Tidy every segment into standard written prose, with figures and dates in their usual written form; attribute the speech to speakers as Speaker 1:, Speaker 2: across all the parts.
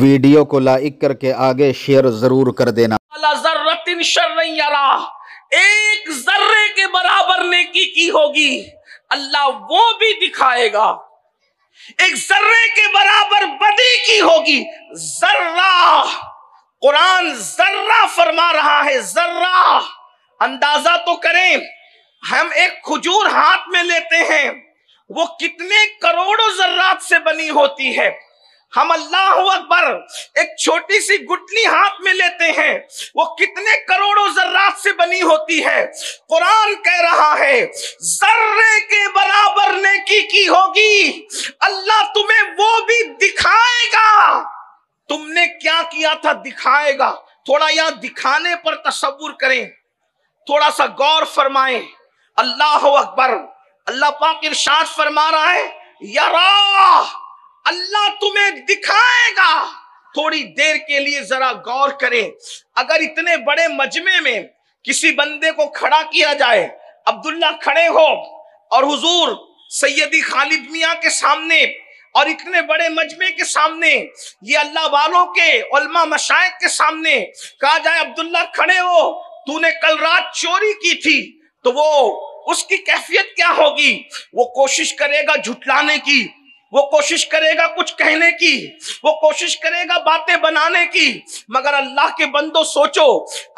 Speaker 1: Video کو like کر کے آگے شیئر ضرور کر دینا۔
Speaker 2: ذرۃ شرا یرا، ایک ذرے کے برابر نیکی کی ہوگی اللہ وہ بھی دکھائے گا، ایک ذرے کے برابر بدی کی ہوگی ذرہ، قرآن ذرہ فرما رہا ہے، ذرہ۔ اندازہ تو کریں، ہم ایک کھجور ہاتھ میں لیتے ہیں، وہ کتنے کروڑوں ذرات سے بنی ہوتی ہے۔ ہم اللہ اکبر ایک چھوٹی سی گٹلی ہاتھ میں لیتے ہیں، وہ کتنے کروڑوں ذرات سے بنی ہوتی ہے۔ قرآن کہہ رہا ہے ذرے کے برابر نیکی کی ہوگی اللہ تمہیں وہ بھی دکھائے گا۔ تم نے کیا کیا تھا دکھائے گا۔ تھوڑا یہاں دکھانے پر تصور کریں، تھوڑا سا غور فرمائیں۔ اللہ اکبر، اللہ پاک ارشاد فرما رہا ہے یرا، اللہ تمہیں دکھائے گا۔ تھوڑی دیر کے لیے ذرا غور کریں، اگر اتنے بڑے مجمع میں کسی بندے کو کھڑا کیا جائے، عبداللہ کھڑے ہو اور حضور سیدی خالد میاں کے سامنے اور اتنے بڑے مجمع کے سامنے، یہ اللہ والوں کے علماء مشائخ کے سامنے کہا جائے عبداللہ کھڑے ہو، تو نے کل رات چوری کی تھی، تو وہ اس کی کیفیت کیا ہوگی؟ وہ کوشش کرے گا جھٹلانے کی، وہ کوشش کرے گا کچھ کہنے کی، وہ کوشش کرے گا باتیں بنانے کی۔ مگر اللہ کے بندو سوچو،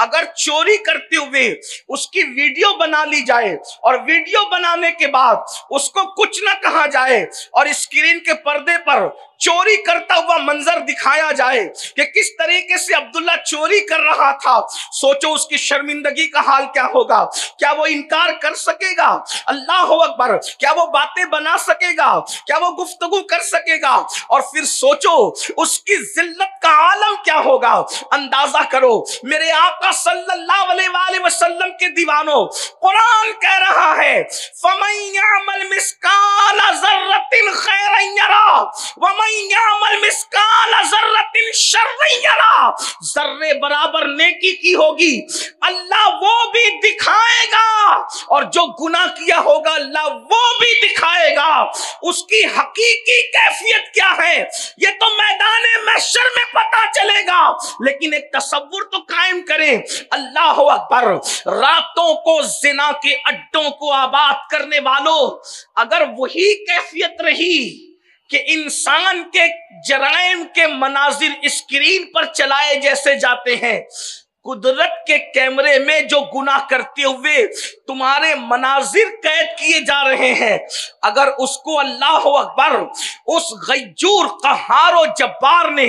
Speaker 2: اگر چوری کرتے ہوئے اس کی ویڈیو بنا لی جائے اور ویڈیو بنانے کے بعد اس کو کچھ نہ کہا جائے اور اسکرین کے پردے پر چوری کرتا ہوا منظر دکھایا جائے کہ کس طریقے سے عبداللہ چوری کر رہا تھا، سوچو اس کی شرمندگی کا حال کیا ہوگا۔ کیا وہ انکار کر سکے گا؟ اللہ اکبر، کیا وہ باتیں بنا سکے گا؟ کیا وہ گفتگو کر سکے گا؟ اور پھر سوچو اس کی ذلت کا عالم کیا ہوگا۔ اندازہ کرو میرے آقا صلی اللہ علیہ وآلہ وسلم کے دیوانوں، قرآن کہہ رہا ہے فَمَن يَعْمَلْ مِثْقَالَ ذَرَّةٍ خَيْرًا يَرَهُ وَمَن يَعْمَلْ مِثْقَالَ ذَرَّةٍ شَرًّا يَرَهُ۔ ذرے برابر نیکی کی ہوگی اللہ وہ بھی دکھائے گا، اور جو گناہ کیا ہوگا اللہ وہ بھی دکھائے گا۔ اس کی حقیقی کیفیت کیا ہے یہ تو میدان محشر میں پتا چلے گا، لیکن ایک تصور تو قائم کریں۔ اللہ اکبر، راتوں کو زنا کے اڈوں کو آباد کرنے والوں، اگر وہی کیفیت رہی کہ انسان کے جرائم کے مناظر اسکرین پر چلائے جیسے جاتے ہیں، قدرت کے کیمرے میں جو گناہ کرتے ہوئے تمہارے مناظر قید کیے جا رہے ہیں، اگر اس کو اللہ اکبر اس غیور قہار و جبار نے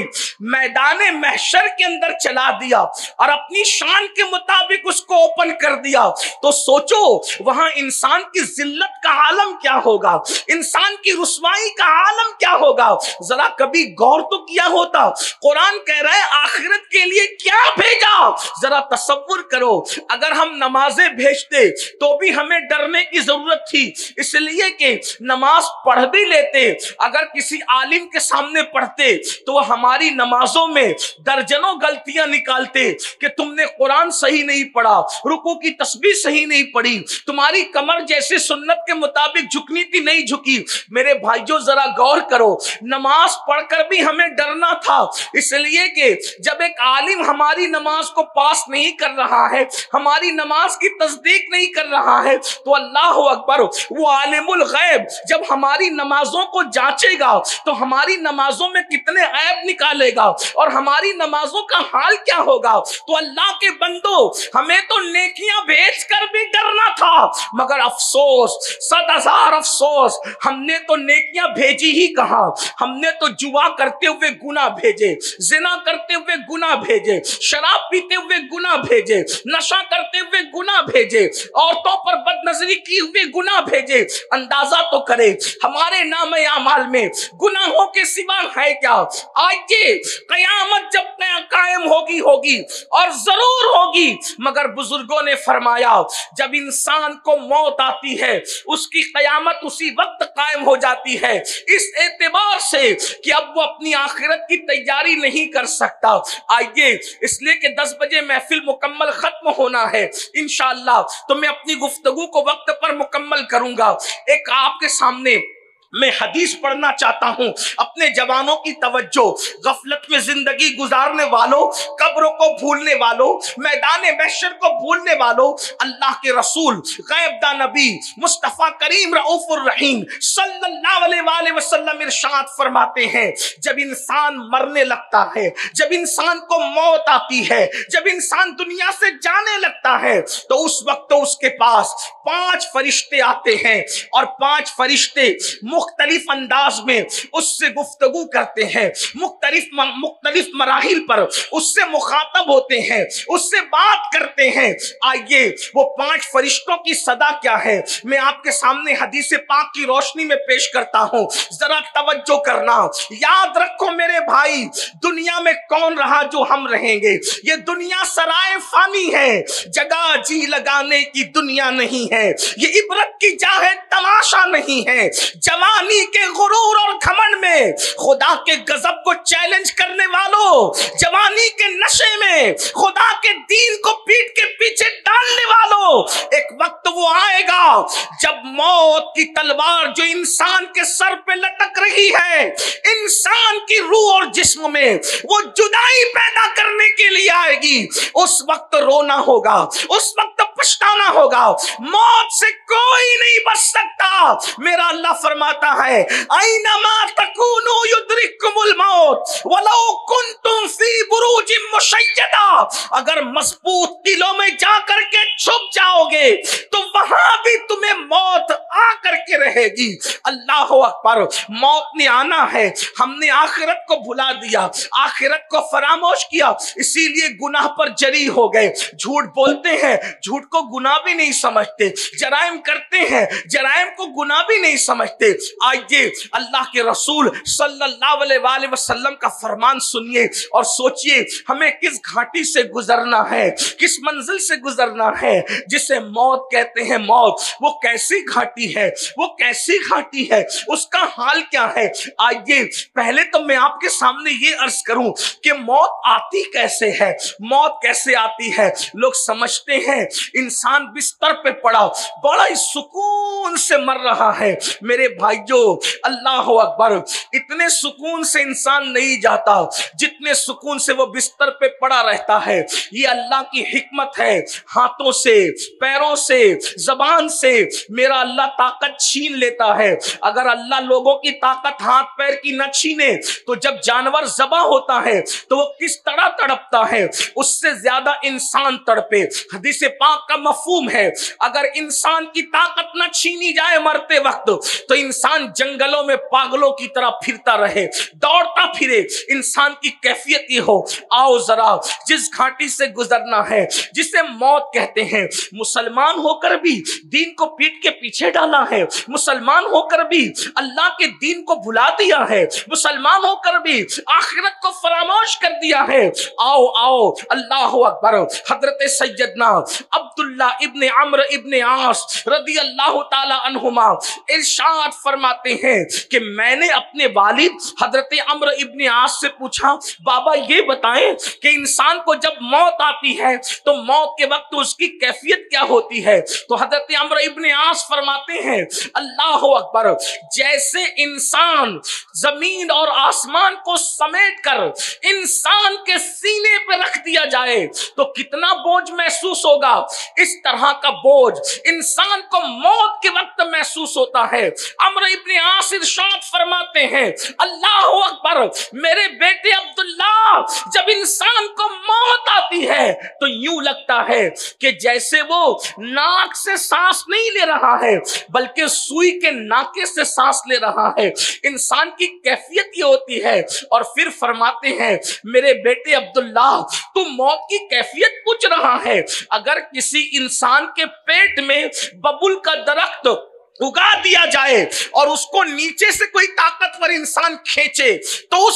Speaker 2: میدان محشر کے اندر چلا دیا اور اپنی شان کے مطابق اس کو اوپن کر دیا، تو سوچو وہاں انسان کی ذلت کا عالم کیا ہوگا، انسان کی رسوائی کا عالم کیا ہوگا۔ ذرا کبھی غور تو کیا ہوتا۔ قرآن کہہ رہا ہے آخرت کے لیے کیا بھیجا۔ ذرا تصور کرو اگر ہم نمازیں بھیجتے تو بھی ہمیں ڈرنے کی ضرورت تھی، اس لیے کہ نماز پڑھ بھی لیتے، اگر کسی عالم کے سامنے پڑھتے تو وہ ہماری نمازوں میں درجنوں غلطیاں نکالتے کہ تم نے قرآن صحیح نہیں پڑھا، رکوع کی تسبیح صحیح نہیں پڑھی، تمہاری کمر جیسے سنت کے مطابق جھکنی تھی نہیں جھکی۔ میرے بھائیوں ذرا غور کرو، نماز پڑھ کر بھی ہمیں ڈرنا تھا، اس لیے کہ جب ایک عالم ہماری نماز کو پاس نہیں کر رہا ہے، ہماری نماز کی تصدیق نہیں کر رہا ہے، تو اللہ اکبر وہ عالم الغیب جب ہماری نمازوں کو جانچے گا تو ہماری نمازوں میں کتنے عیب نکالے گا اور ہماری نمازوں کا حال کیا ہوگا۔ تو اللہ کے بندو، ہمیں تو نیکیاں بھیج کر بھی ڈرنا تھا، مگر افسوس، 100,000 افسوس، ہم نے تو نیکیاں بھیجی ہی کہاں، ہم نے تو جوا کرتے ہوئے گناہ بھیجے، زنا کرتے ہوئے گناہ بھیجے، شراب پیتے ہوئے گناہ بھیجے، نشہ کرتے ہوئے گناہ بھیجے، عورتوں پر بد نظری کی ہوئے گناہ بھیجے۔ اندازہ تو کرے ہمارے نام اعمال میں گناہوں کے سوا ہے کیا۔ آئیے قیامت جب قائم ہوگی اور ضرور ہوگی، مگر بزرگوں نے فرمایا جب انسان کو موت آتی ہے اس کی قیامت اسی وقت قائم ہو جاتی ہے، اس اعتبار سے کہ اب وہ اپنی آخرت کی تیاری نہیں کر سکتا۔ آئیے اس لیے کہ 10 بجے محفل مکمل ختم ہونا ہے انشاءاللہ، تو میں اپنی گفتگو کو وقت پر مکمل کروں گا۔ ایک آپ کے سامنے میں حدیث پڑھنا چاہتا ہوں اپنے جوانوں کی توجہ، غفلت میں زندگی گزارنے والوں، قبروں کو بھولنے والوں، میدان محشر کو بھولنے والوں، اللہ کے رسول غیب دا نبی مصطفیٰ کریم رؤوف الرحیم صلی اللہ علیہ وآلہ وسلم ارشاد فرماتے ہیں جب انسان مرنے لگتا ہے، جب انسان کو موت آتی ہے، جب انسان دنیا سے جانے لگتا ہے تو اس وقت اس کے پاس 5 فرشتے آتے ہیں اور 5 فرشتے مختلف انداز میں اس سے گفتگو کرتے ہیں، مختلف مراحل پر اس سے مخاطب ہوتے ہیں، اس سے بات کرتے ہیں۔ آئیے وہ 5 فرشتوں کی صدا کیا ہے میں آپ کے سامنے حدیث پاک کی روشنی میں پیش کرتا ہوں، ذرا توجہ کرنا۔ یاد رکھو میرے بھائی، دنیا میں کون رہا جو ہم رہیں گے؟ یہ دنیا سرائے فانی ہے، جگہ جی لگانے کی دنیا نہیں ہے، یہ عبرت کی جا ہے، تماشا نہیں ہے۔ جوانی کے غرور اور گھمنڈ میں خدا کے غضب کو چیلنج کرنے والوں، جوانی کے نشے میں خدا کے دین کو پیٹ کے پیچھے ڈالنے والوں، ایک وقت وہ آئے گا جب موت کی تلوار جو انسان کے سر پہ لٹک رہی ہے، انسان کی روح اور جسم میں وہ جدائی پیدا کرنے کے لیے آئے گی۔ اس وقت رونا ہوگا، اس وقت پچھتانا ہوگا، موت سے کوئی نہیں بچ سکتا۔ میرا اللہ فرماتا ہے اینما تکونوا یدرککم الموت ولو کنتم فی بروج مشیدہ، اگر مضبوط قلعوں میں جا کر کے چھپ جاؤ گے تو وہاں بھی تمہیں موت آ کر کے رہے گی۔ اللہ اکبر، موت نے آنا ہے، ہم نے آخرت کو بھلا دیا، آخرت کو فراموش کیا، اسی لیے گناہ پر جری ہو گئے، جھوٹ بولتے ہیں، جھوٹ کو گناہ بھی نہیں سمجھتے، جرائم کرتے ہیں، جرائم کو گناہ بھی نہیں سمجھتے۔ آئیے اللہ کے رسول صلی اللہ علیہ وآلہ وسلم کا فرمان سنیے اور سوچئے ہمیں کس گھاٹی سے گزرنا ہے، کس منزل سے گزرنا ہے جسے موت کہتے ہیں۔ موت وہ کیسی گھاٹی ہے، وہ کیسی گھاٹی ہے، اس کا حال کیا ہے؟ آئیے پہلے تو میں آپ کے سامنے یہ عرض کروں کہ موت آتی کیسے ہے، موت کیسے آتی ہے۔ لوگ سمجھتے ہیں انسان بستر پہ پڑا بڑا ہی سکون سے مر رہا ہے۔ میرے بھائیو اللہ اکبر، اتنے سکون سے انسان نہیں جاتا جتنے سکون سے وہ بستر پہ پڑا رہتا ہے۔ یہ اللہ کی حکمت ہے، ہاتھوں سے، پیروں سے، زبان سے میرا اللہ طاقت چھین لیتا ہے۔ اگر اللہ لوگوں کی طاقت ہاتھ پیر کی نہ چھینے تو جب جانور ذبح ہوتا ہے تو وہ کس طرح تڑپتا ہے، اس سے زیادہ انسان تڑپے۔ حدیث پاک کا مفہوم ہے اگر انسان کی طاقت نہ چھینی جائے مرتے وقت تو انسان جنگلوں میں پاگلوں کی طرح پھرتا رہے، دوڑتا پھرے۔ انسان کی کیفیت یہ ہو، آؤ ذرا جس گھاٹی سے گزرنا ہے جسے موت کہتے ہیں، مسلمان ہو کر بھی دین کو پیٹ کے پیچھے ڈالا ہے، مسلمان ہو کر بھی اللہ کے دین کو بھلا دیا ہے، مسلمان ہو کر بھی آخرت کو فراموش کر دیا ہے۔ آؤ آؤ اللہ اکبر۔ حضرت سیدنا عبداللہ ابن عمرو ابن عاص رضی اللہ تعالی عنہما ارشاد فرماتے ہیں کہ میں نے اپنے والد حضرت عمرو ابن عاص سے پوچھا، بابا یہ بتائیں کہ انسان کو جب موت آتی ہے تو موت کے وقت اس کی کیفیت کیا ہوتی ہے؟ تو حضرت عمرو ابن عاص فرماتے ہیں اللہ اکبر، جیسے انسان زمین اور آسمان کو سمیٹ کر انسان کے سینے پہ رکھ دیا جائے تو کتنا بوجھ محسوس ہوگا، اس طرح کا بوجھ انسان کو موت کے وقت محسوس ہوتا ہے۔ عمرو ابن عاص ارشاد فرماتے ہیں اللہ اکبر، میرے بیٹے عبداللہ، جب انسان کو موت آتی ہے تو یوں لگتا ہے کہ جیسے وہ ناک سے سانس نہیں لے رہا ہے بلکہ سوئی کے ناکے سے سانس لے رہا ہے۔ انسان کی کیفیت یہ ہوتی ہے۔ اور پھر فرماتے ہیں میرے بیٹے عبداللہ، تو موت کی کیفیت پوچھ رہا ہے، اگر کسی انسان کے پیٹ میں ببول کا درخت اگا دیا جائے اور اس کو نیچے سے کوئی طاقتور انسان کھینچے تو اس